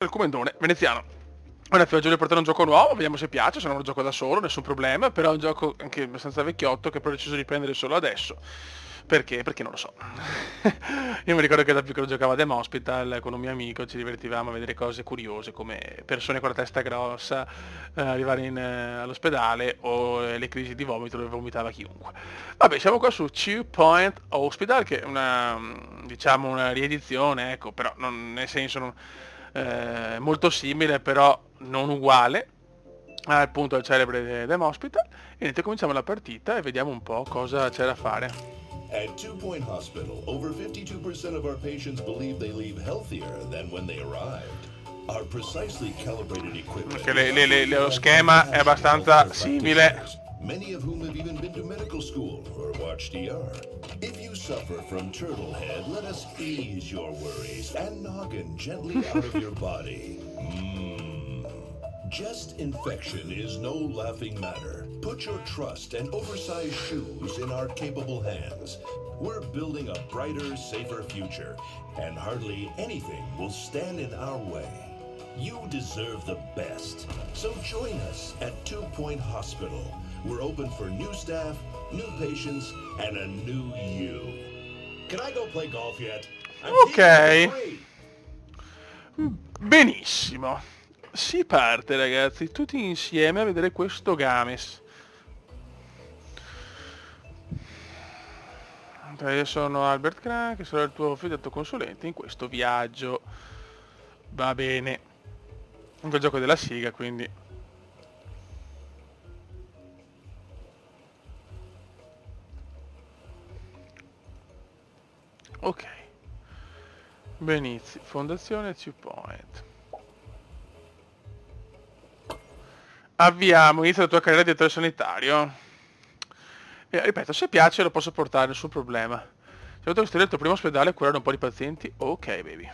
il comendone veneziano. Ora ti voglio portare un gioco nuovo, vediamo se piace, se no lo gioco da solo, nessun problema, però è un gioco anche abbastanza vecchiotto che però ho deciso di prendere solo adesso. Perché? Perché non lo so. Io mi ricordo che da piccolo giocavo a Dem Hospital con un mio amico, ci divertivamo a vedere cose curiose come persone con la testa grossa arrivare all'ospedale o le crisi di vomito dove vomitava chiunque. Vabbè, siamo qua su Two Point Hospital, che è una, diciamo, una riedizione, ecco, però non, nel senso molto simile, però non uguale appunto al celebre Dem Hospital. E niente, cominciamo la partita e vediamo un po' cosa c'è da fare. At Two Point Hospital, over 52% of our patients believe they leave healthier than when they arrived. Our precisely calibrated equipment Perché is upgraded lo by schema è compassionate abbastanza healthcare simile. practitioners, many of whom have even been to medical school or watched ER. If you suffer from turtle head, let us ease your worries and noggin gently out of your body. Chest infection is no laughing matter. Put your trust and oversized shoes in our capable hands. We're building a brighter, safer future, and hardly anything will stand in our way. You deserve the best. So join us at Two Point Hospital. We're open for new staff, new patients, and a new you. Can I go play golf yet? I'm Ok, free. benissimo. Si parte ragazzi, tutti insieme a vedere questo Games. Io sono Albert Crank, che sarò il tuo fidato consulente in questo viaggio. Va bene. Un bel gioco della Siga, quindi. Ok. Benissimo. Fondazione 2 Point. Avviamo, inizia la tua carriera di direttore sanitario. Ripeto, se piace lo posso portare, nessun problema. Sei venuto costruire il tuo primo ospedale a curare un po' di pazienti? Ok, baby.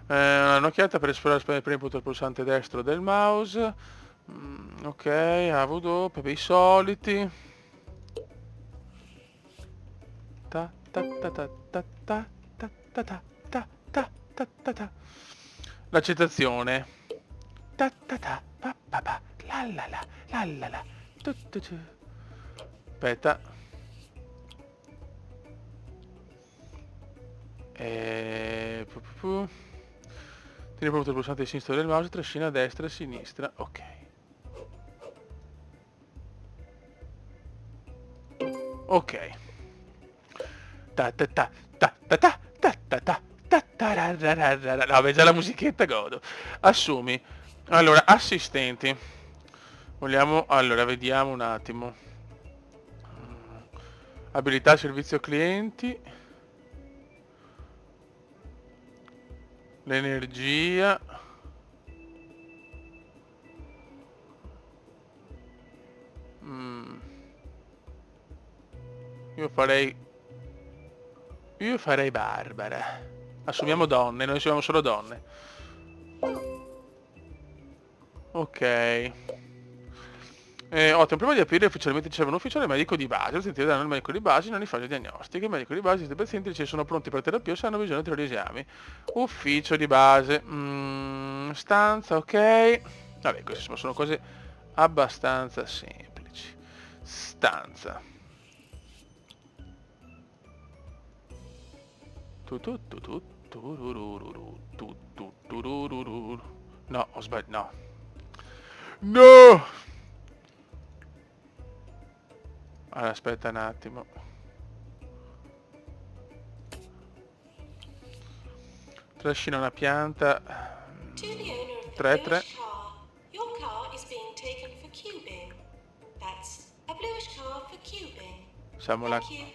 Un'occhiata per esplorare il primo punto del pulsante destro del mouse. Ok, AW, per i soliti. Ta ta ta ta ta ta ta ta ta ta ta ta ta ta. L'accettazione. Ta ta ta pa pa pa la la la la la la. Tu, tu, tu. Aspetta. Pu, pu, pu. Tieni premuto il pulsante sinistro del mouse, trascina a destra e a sinistra. Ok. Ok. Ta ta ta ta ta ta ta ta ta ta ta ra ra ra ra ra. No, beh, già la musichetta godo. Assumi. Allora, assistenti. Vogliamo... Allora, vediamo un attimo. Abilità servizio clienti. L'energia. Io farei... Io farei Barbara. Assumiamo donne, noi siamo solo donne. Ok. Ottimo, prima di aprire ufficialmente c'è un ufficiale medico di base, sentite danno il medico di base in ogni fase diagnostica. I medici di base dei pazienti ci sono pronti per terapia o se hanno bisogno di ulteriori esami. Ufficio di base. Stanza, ok. Vabbè, queste sono cose abbastanza semplici. Stanza. Tu tu tu tu turururu, tu tu turururu. No, ho sbagliato. No. No! Allora, aspetta un attimo. Trascina una pianta. To the owner of the 3-3. bluish car, your car is being taken for cubing. That's a bluish car for cubing. Siamo là Thank you.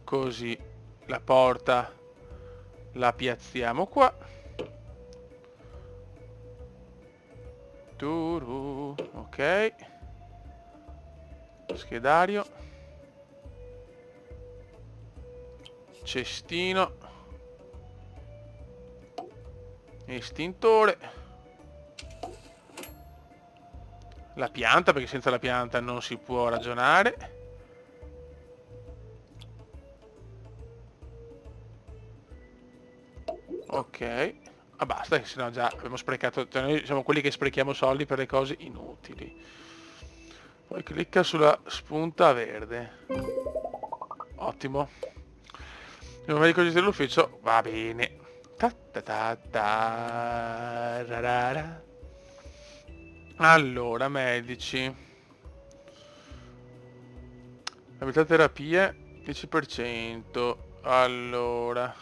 così. La porta la piazziamo qua. Turu. Ok. Schedario. Cestino. Estintore. La pianta, perché senza la pianta non si può ragionare. Ok. Ma basta, che sennò già abbiamo sprecato, cioè noi siamo quelli che sprechiamo soldi per le cose inutili. Poi clicca sulla spunta verde. Ottimo. Il medico dell'ufficio va bene. Ta ta ta ta, ra ra ra. Allora, medici. Abilità terapie 10%. Allora,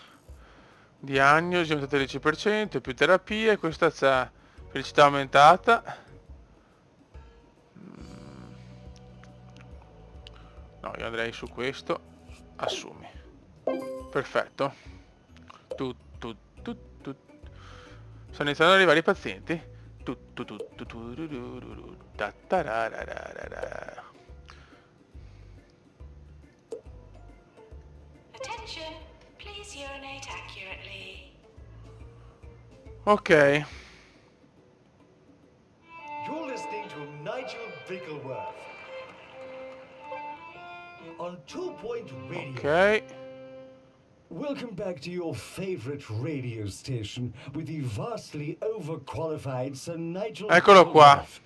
diagnosi aumentata del 10%, più terapie, questa c'ha felicità aumentata. No, io andrei su questo. Assumi. Perfetto. Tu. Stanno iniziando ad arrivare i pazienti. Ta-ta-ra-ra-ra-ra-ra. Attention, please urinate accurately. Ok. You're listening to Nigel Bickleworth on 2 Point Radio. Ok. Welcome back to your favorite radio station with the vastly overqualified Sir Nigel Eccolo qua. Bickleworth.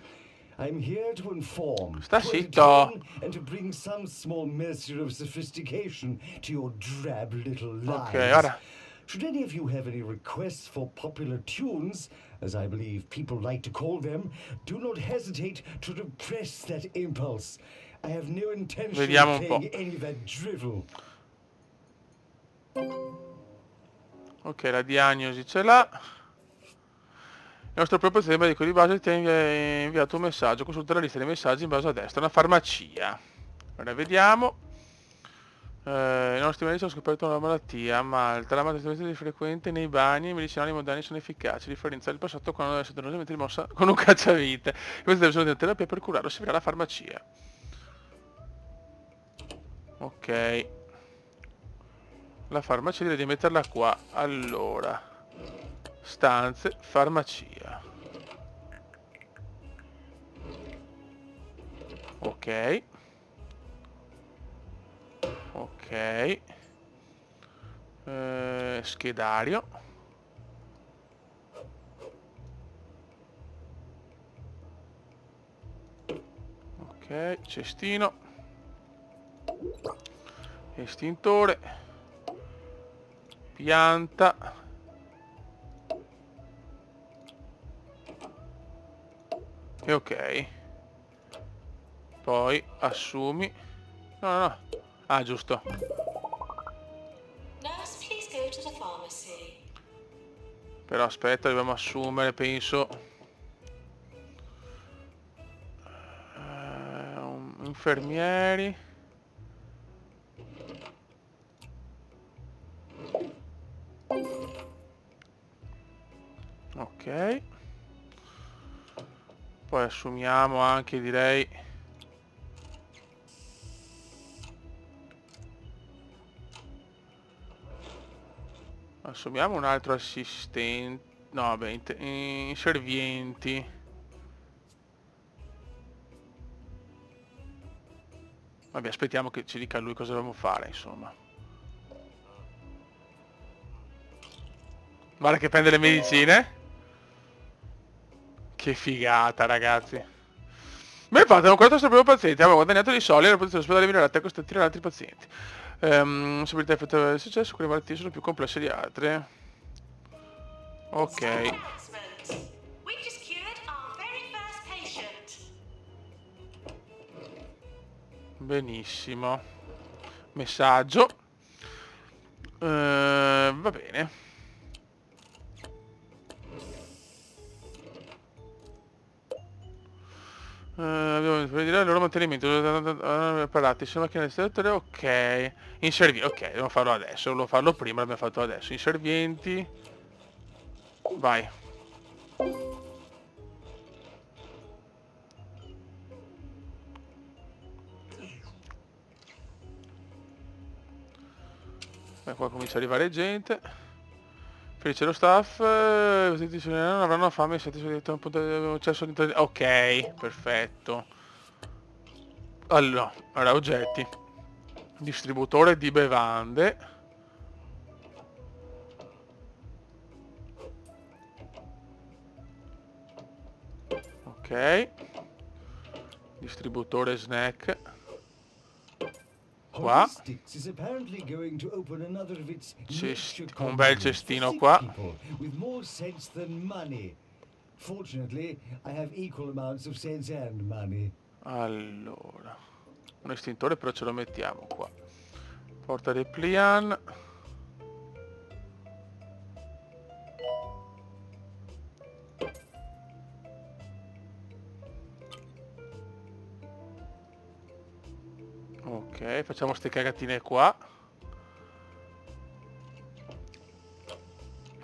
I'm here to inform, Sta to zitto. entertain, and to bring some small measure of sophistication to your drab little lives. Ok, ora. Should any of you have any requests for popular tunes, as I believe people like to call them, do not hesitate to repress that impulse. I have no intention Vediamo of un po'. playing any of that drivel. Ok, la diagnosi ce l'ha. Il nostro proprio sistema medico di base ti ha inviato un messaggio. Consulta la lista dei messaggi in basso a destra. Una farmacia. Ora vediamo. I nostri medici hanno scoperto una malattia a Malta. La malattia è frequente nei bagni. I medicinali moderni sono efficaci. A differenza del passato, quando deve essere dolorosamente rimossa con un cacciavite. Questa deve essere una terapia per curarlo. Servirà la farmacia. Ok. La farmacia direi di metterla qua. Allora. Stanze, farmacia. Ok. Ok. Schedario. Ok, cestino. Estintore. Pianta. E ok. Poi assumi. No. Ah, giusto. Nurse, please go to the pharmacy. Però aspetta, dobbiamo assumere, penso. Infermieri. Ok. Poi assumiamo anche, direi, assumiamo un altro assistente. No, vabbè, inservienti. Vabbè, aspettiamo che ci dica lui cosa dobbiamo fare, insomma. Guarda che prende le medicine. Che figata, ragazzi. Ben fatto, abbiamo curato il nostro primo paziente, abbiamo guadagnato dei soldi e la posizione ospedale migliorata e costantire altri pazienti. Possibilità effettiva del successo, alcune malattie sono più complesse di altre. Ok. Announcement. We've just cured our very first patient. Benissimo. Messaggio. Va bene. Abbiamo per dire il loro mantenimento apparati sulla macchina del settore. Ok. Inservienti. Ok, dobbiamo farlo adesso. Volevo farlo prima, l'abbiamo fatto adesso. Inservienti. Vai. Qua comincia ad arrivare gente. Felice lo staff. I pazienti non avranno fame. Siete soggetti a un punto di accesso all'interno. Ok, perfetto. Allora, oggetti. Distributore di bevande. Ok. Distributore snack. Qua. Holistics is apparently going to open another of its Cest- nature un bel conference cestino for sick qua. people with more sense than money. Fortunately, I have equal amounts of sense and money. Allora, un estintore però ce lo mettiamo qua. Porta repliant. Ok, facciamo ste cagatine qua.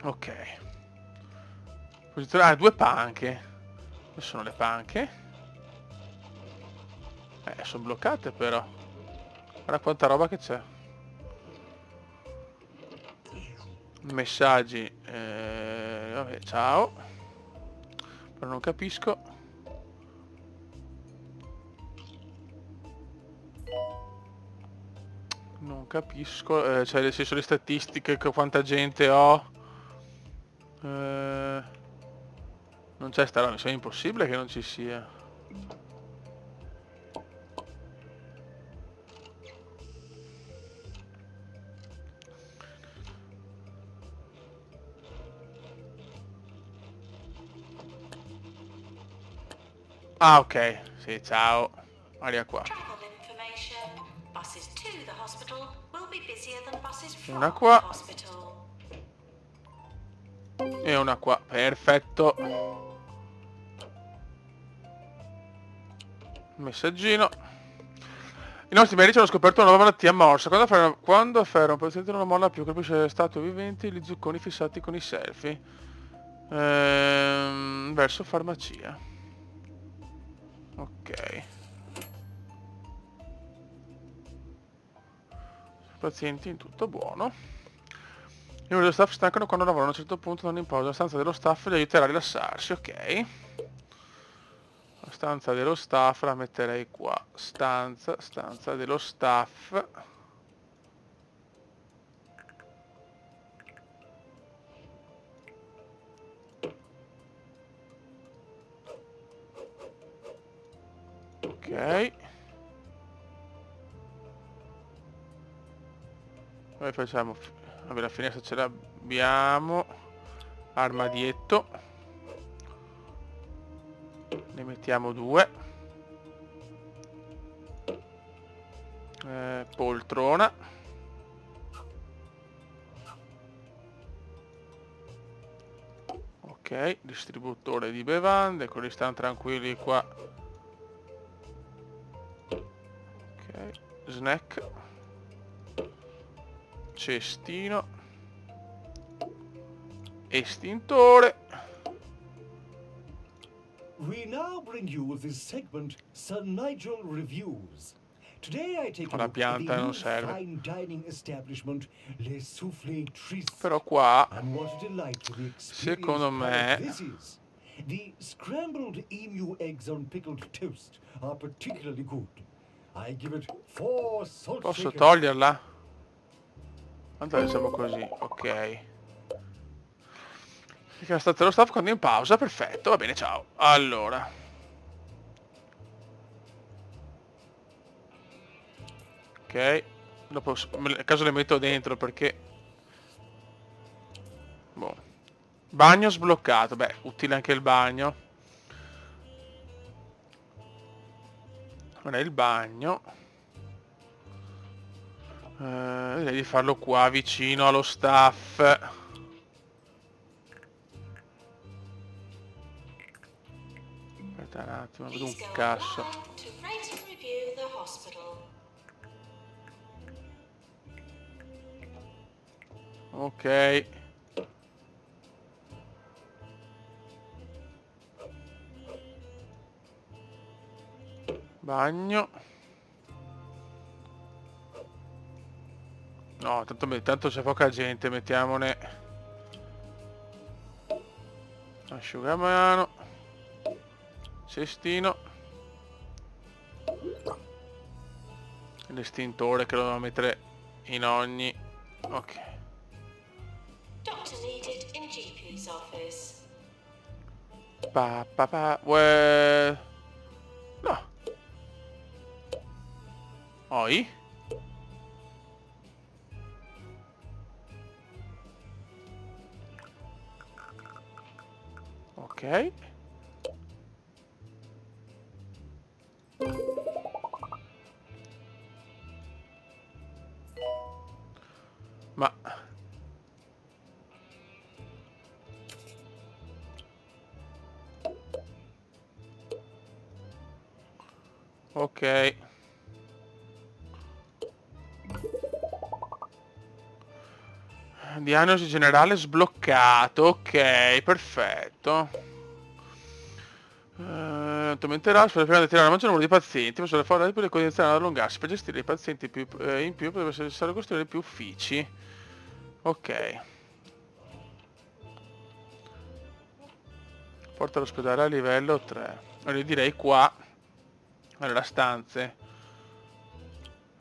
Ok. Posizionare 2 panche. Dove sono le panche? Sono bloccate però. Guarda quanta roba che c'è. Messaggi. Vabbè, ciao. Però non capisco. Non capisco. Cioè nel senso le statistiche, quanta gente ho. Non c'è sta roba, è impossibile che non ci sia. Ah, ok. Sì, ciao. Aria qua. Travel information. Buses to the hospital will be busier than buses from Una the qua. hospital. E una qua. Perfetto. Messaggino. I nostri medici hanno scoperto una nuova malattia morsa. Quando afferrano un paziente non molla più, colpisce statue viventi gli zucconi fissati con i selfie. Verso farmacia. Ok. Pazienti in tutto buono. I membri dello staff stancano quando lavorano, a un certo punto non in pausa. La stanza dello staff li aiuterà a rilassarsi, ok. La stanza dello staff la metterei qua. Stanza dello staff. Ok. Poi facciamo... Vabbè, la finestra ce l'abbiamo. Armadietto. Ne mettiamo 2. Poltrona. Ok, distributore di bevande, quelli stanno tranquilli qua. Ok, snack. Cestino. Estintore. We now bring you this segment, Sir Nigel Reviews. Today I take a La look at pianta the non new serve. fine dining establishment, Le Soufflé Triste. Però qua, And what a delight for the secondo experienced me, palate this is. The scrambled emu eggs on pickled toast are particularly good. I give it 4 salt posso shakers. toglierla? Tanto facciamo così, ok. Che state lo staff quando è in pausa, perfetto, va bene, ciao. Allora. Ok. Dopo, nel caso le metto dentro perché... Boh. Bagno sbloccato, beh, utile anche il bagno. Non è il bagno. Direi di farlo qua vicino allo staff. Aspetta un attimo, vedo Please un go cazzo. online to rate and review the hospital. Ok. Bagno. No, tanto c'è poca gente, mettiamone. Asciugamano. Cestino. L'estintore che lo devo mettere in ogni... Ok. Doctor needed in GP's office. No. Oi. Ok. Ma... Ok. Diagnosi generale sbloccato. Ok, perfetto. Aumenterà per determinare il maggior numero di pazienti, ma sulle forze per le condizioni ad allungarsi. Per gestire i pazienti in più potrebbe essere necessario costruire più uffici. Ok. Porta all'ospedale a livello 3. Allora io direi qua. Allora, stanze.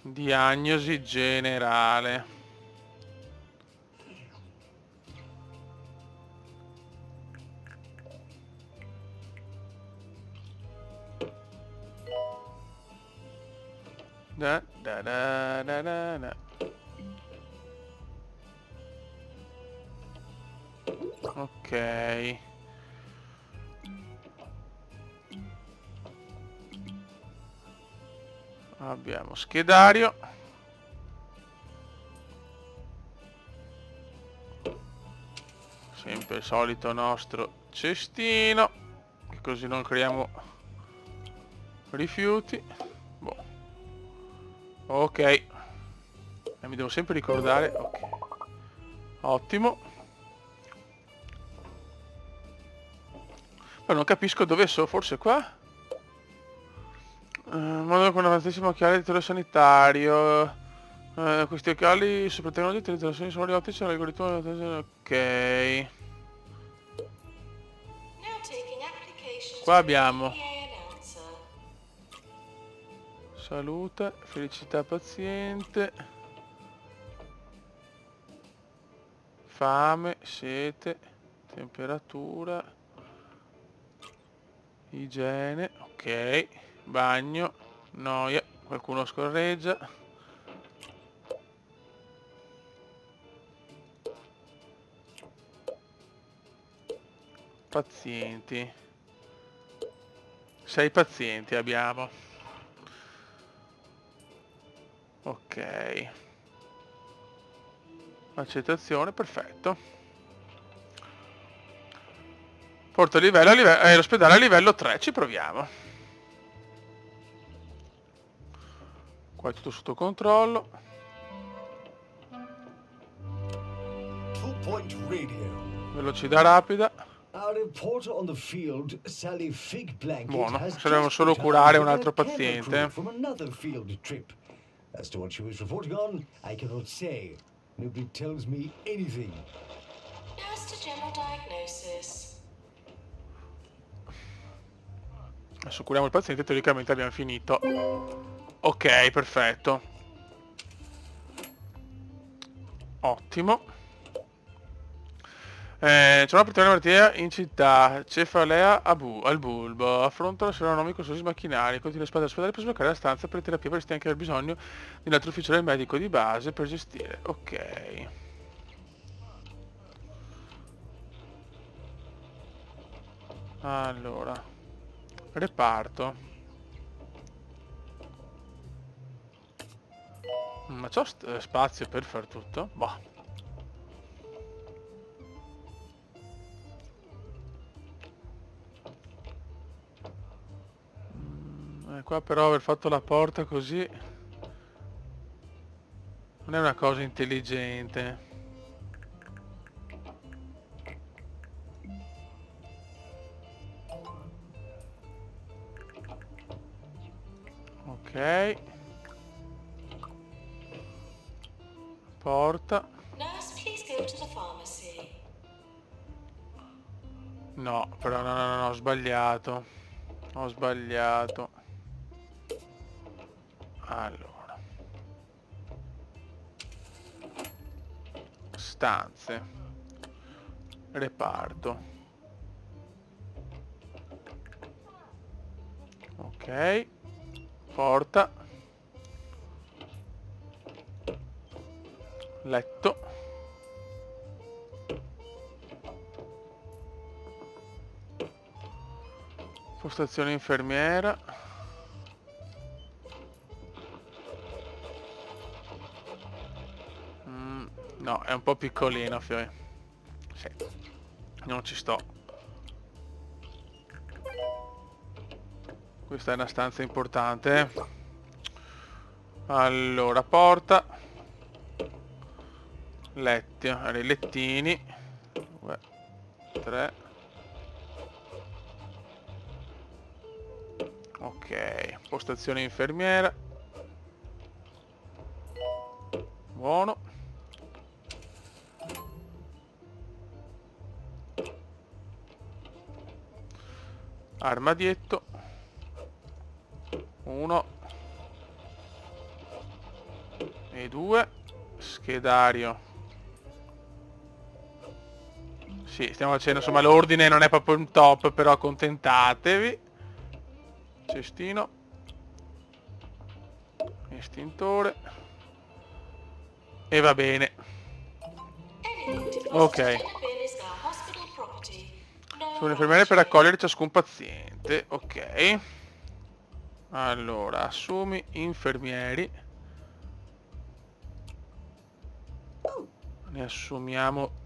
Diagnosi generale. Da, da, da, da, da, da. Ok. Abbiamo schedario. Sempre il solito nostro cestino. Che così non creiamo rifiuti. Boh. Ok. Mi devo sempre ricordare. Ok. Ottimo. Poi non capisco dove sono. Forse qua? Modo con avanzatissimo occhiale di tele sanitario. Questi occhiali super tecnologia utilizzano sensori sonori ottici all'algoritmo. Ok. Now taking applications Qua for the abbiamo PPA announcer. salute, felicità paziente, fame, sete, temperatura, igiene, ok, bagno, noia, qualcuno scorreggia. Pazienti. 6 pazienti abbiamo. Ok. Accettazione, perfetto. Porto a livello, l'ospedale a livello 3, ci proviamo. Qua è tutto sotto controllo. 2-point radio. Velocità rapida. Our reporter on the field, Sally Fig Blanket, Buono, has se dobbiamo just solo returned curare un with altro a camera crew paziente. from another field trip. As to what she was reporting on, I cannot say. Nobody tells me anything. Nurse to general diagnosis. Adesso curiamo il paziente, teoricamente abbiamo finito. Ok, perfetto. Ottimo. C'è una particolare malattia in città, cefalea al bulbo. Affronta la sera con sosi macchinari. Continua a spazio all'ospedale per sbloccare la stanza per terapia. Potresti anche aver bisogno di un altro ufficiale medico di base per gestire. Ok. Allora. Reparto. Ma c'ho spazio per far tutto? Boh. Qua però aver fatto la porta così non è una cosa intelligente. Ok. Porta. Nurse, please go to the pharmacy. No, però no, ho sbagliato. Ho sbagliato. Allora. Stanze. Reparto. Ok. Porta. Letto. Postazione infermiera. No, è un po' piccolino, Fioi. Sì. Non ci sto. Questa è una stanza importante. Allora, porta. Letti, i lettini. 2, 3. Ok, postazione infermiera. Buono. Armadietto. 1 e 2. Schedario. Sì, stiamo facendo, insomma, l'ordine non è proprio un top, però accontentatevi. Cestino. Estintore. E va bene. Anything Ok. deposited in a bin is now hospital property. No Sono infermiere per rubbish bin. accogliere ciascun paziente. Ok. Allora, assumi infermieri. Ne assumiamo.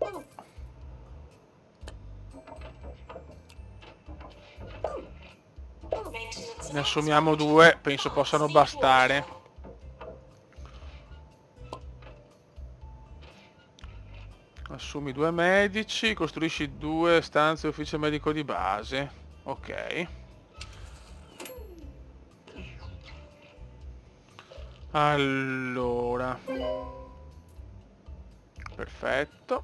Maintenance Ne assumiamo 2, penso possano bastare. Assumi 2 medici, costruisci 2 stanze ufficio medico di base. Ok. Allora. Perfetto.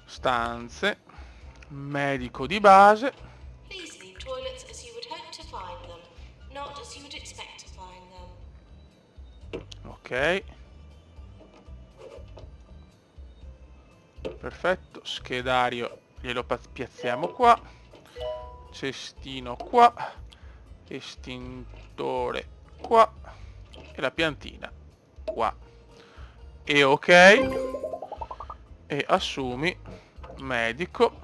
Stanze. Medico di base. Please leave toilets as you would hope to find them, not as you would expect to find them. Ok. Perfetto. Schedario glielo piazziamo qua. Cestino qua. Estintore qua. E la piantina qua. E ok. E assumi medico.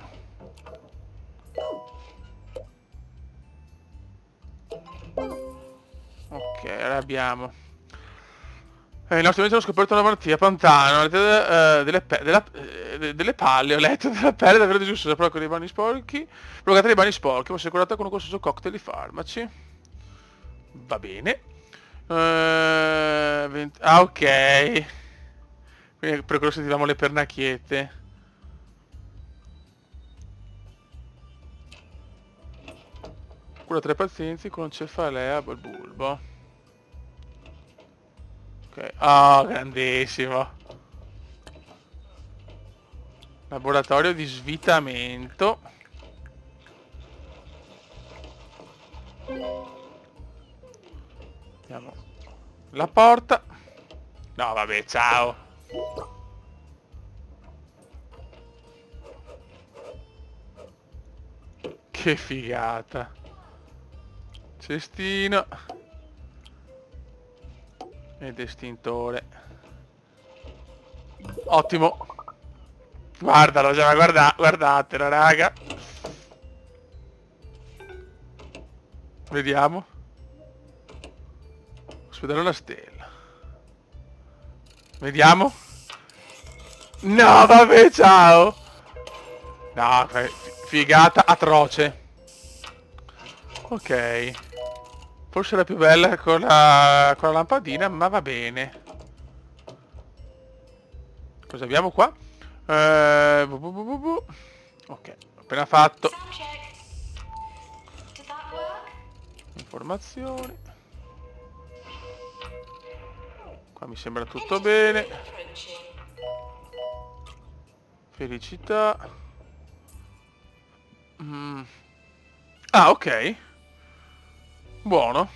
Ok, ora abbiamo. I nostri amici hanno scoperto una malattia, pantano, delle palle, ho letto della pelle davvero disgustosa, però con i bagni sporchi, provocata dai bagni sporchi, ma si è curata con un costoso cocktail di farmaci. Va bene. Ok. Quindi per quello sentivamo le pernacchiette. Cura 3 pazienti con cefalea al bulbo. Ok. Oh, grandissimo. Laboratorio di svitamento. Vediamo la porta. No, vabbè, ciao. Che figata. Cestino. Ed estintore. Ottimo. Guardalo, già, guardatelo, raga. Vediamo. Ospedale una stella. Vediamo. No, vabbè, ciao. No, figata atroce. Ok. Forse la più bella con la lampadina, ma va bene. Cosa abbiamo qua? Ok, appena fatto. Sound check. Did that work? Informazioni. Qua mi sembra tutto bene. Approaching. Felicità. Ah, ok. Buono.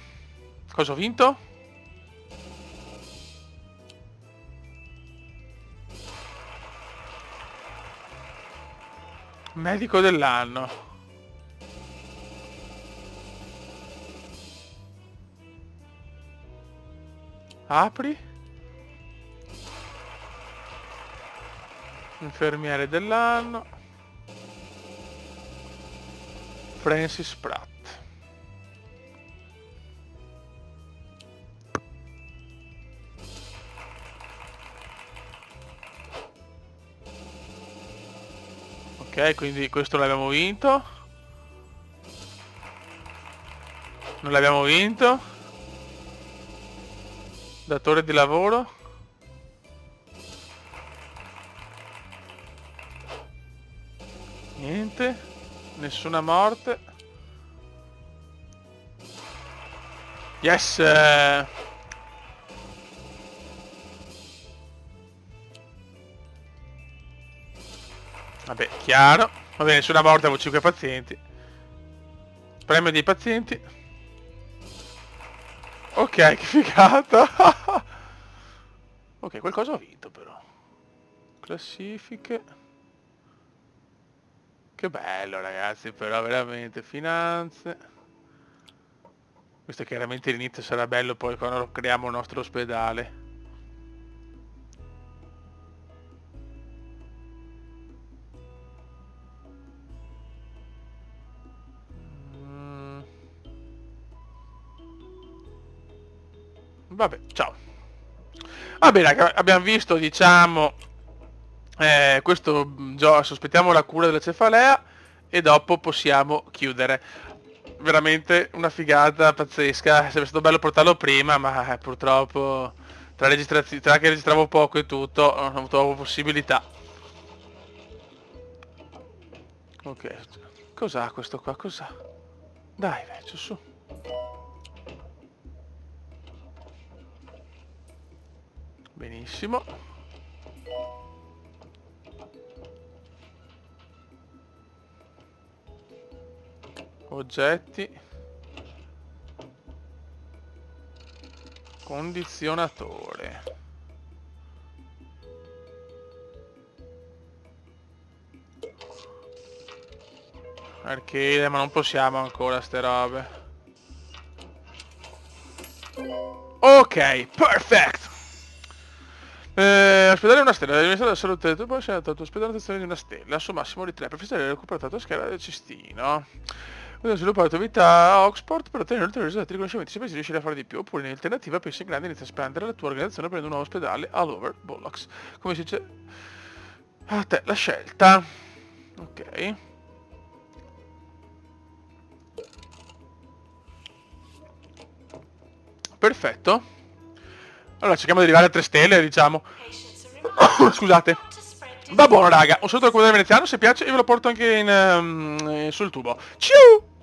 Cosa ho vinto? Medico dell'anno. Apri. Infermiere dell'anno. Francis Pratt. Ok, quindi questo l'abbiamo vinto. Non l'abbiamo vinto. Datore di lavoro. Niente. Nessuna morte. Yes. Vabbè, chiaro. Va bene, nessuna morte, avevo 5 pazienti. Premio dei pazienti. Ok, che figata. Ok, qualcosa ho vinto però. Classifiche. Che bello ragazzi, però veramente. Finanze. Questo chiaramente l'inizio sarà bello poi quando creiamo il nostro ospedale. Vabbè, ciao. Vabbè raga, abbiamo visto, diciamo, questo gioco, sospettiamo la cura della cefalea e dopo possiamo chiudere. Veramente una figata pazzesca, sarebbe stato bello portarlo prima, ma purtroppo tra che registravo poco e tutto non ho avuto possibilità. Ok, cos'ha questo qua? Cos'ha? Dai, vecchio, su. Benissimo. Oggetti. Condizionatore. Arcade, ma non possiamo ancora ste robe. Ok, perfect. Ospedare una stella, il ministero della salute, tu puoi essere andato ospedare un'attenzione di una stella, su massimo di 3, per fissare recuperato la scheda del cestino. Quindi sviluppato vita a Oxford per ottenere ulteriori risultati di riconoscimenti, se pensi di riuscire a fare di più, oppure in alternativa pensi in grande e inizia a espandere la tua organizzazione prendendo un nuovo ospedale all over Bollocks. Come si dice? A te la scelta. Ok. Perfetto. Allora cerchiamo di arrivare a 3 stelle, diciamo. Scusate. Va buono raga, un saluto al comune veneziano, se piace io ve lo porto anche sul tubo. Ciao!